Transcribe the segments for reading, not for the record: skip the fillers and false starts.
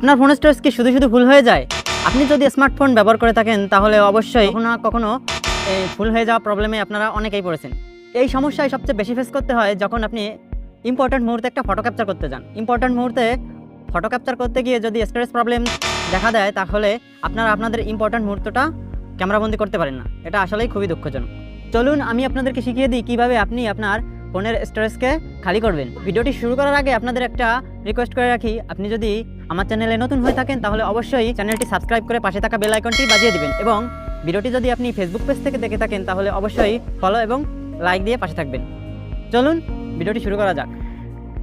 আপনার phone storage কি শুধু শুধু ফুল হয়ে যায়? আপনি যদি স্মার্টফোন ব্যবহার করে থাকেন তাহলে অবশ্যই কখনো না কখনো এই ফুল হয়ে যাওয়া প্রবলেমে আপনারা অনেকেই পড়েছেন। এই সমস্যায় সবচেয়ে বেশি ফেস করতে হয় যখন আপনি ইম্পর্ট্যান্ট মুহূর্তে একটা ফটো ক্যাপচার করতে যান। ইম্পর্ট্যান্ট মুহূর্তে ফটো ক্যাপচার করতে গিয়ে যদি স্টোরেজ প্রবলেম দেখা দেয় তাহলে আপনারা আপনাদের ইম্পর্ট্যান্ট মুহূর্তটা ক্যামেরাবন্দি করতে পারেন না। এটা আসলেই খুবই দুঃখজনক। চলুন আমি আপনাদেরকে শিখিয়ে দিই কীভাবে আপনি আপনার ফোনের স্টোরেজকে খালি করবেন। ভিডিওটি শুরু করার আগে আপনাদের একটা রিকোয়েস্ট করে রাখি, আপনি যদি আমার চ্যানেলে নতুন হয়ে থাকেন তাহলে অবশ্যই চ্যানেলটি সাবস্ক্রাইব করে পাশে থাকা বেল আইকনটি বাজিয়ে দিবেন এবং ভিডিওটি যদি আপনি ফেসবুক পেজ থেকে দেখে থাকেন তাহলে অবশ্যই ফলো এবং লাইক দিয়ে পাশে থাকবেন। চলুন ভিডিওটি শুরু করা যাক।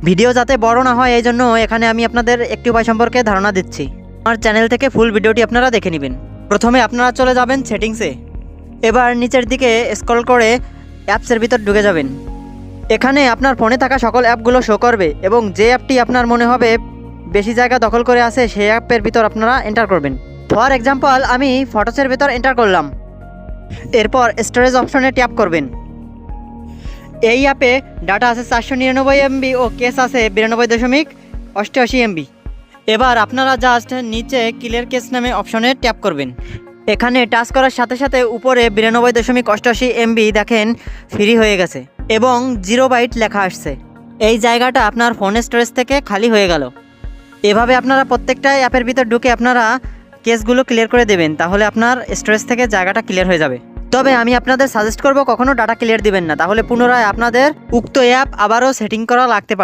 ভিডিও যাতে বড় না হয় এই জন্য এখানে আমি আপনাদের একটি উপায় সম্পর্কে ধারণা দিচ্ছি। আমার চ্যানেল থেকে ফুল ভিডিওটি আপনারা দেখে নেবেন। প্রথমে আপনারা চলে যাবেন সেটিংসে, এবার নিচের দিকে স্ক্রল করে অ্যাপসের ভিতর ঢুকে যাবেন। এখানে আপনার ফোনে থাকা সকল অ্যাপগুলো শো করবে এবং যে অ্যাপটি আপনার মনে হবে বেশি জায়গা দখল করে আছে সেই অ্যাপের ভিতর আপনারা এন্টার করবেন। ফর এক্সাম্পল আমি ফটোসের ভিতর এন্টার করলাম। এরপর স্টোরেজ অপশনে ট্যাপ করবেন। এই অ্যাপে ডাটা আছে 499 MB ও কেস আছে 92.88 MB। এবার আপনারা জাস্ট নিচে ক্লিয়ার কেস নামে অপশনে ট্যাপ করবেন। এখানে টাচ করার সাথে সাথে উপরে 92.88 MB দেখেন ফ্রি হয়ে গেছে এবং 0 বাইট লেখা আসছে। এই জায়গাটা আপনার ফোনের স্টোরেজ থেকে খালি হয়ে গেল। এভাবে আপনারা প্রত্যেকটা অ্যাপের ভিতর ঢুকে আপনারা কেসগুলো ক্লিয়ার করে দেবেন, তাহলে আপনার স্টোরেজ থেকে জায়গাটা ক্লিয়ার হয়ে যাবে। তবে আমি আপনাদের সাজেস্ট করব কখনো ডাটা ক্লিয়ার দিবেন না, তাহলে পুনরায় আপনাদের উক্ত অ্যাপ আবারও সেটিং করা লাগতে পারে।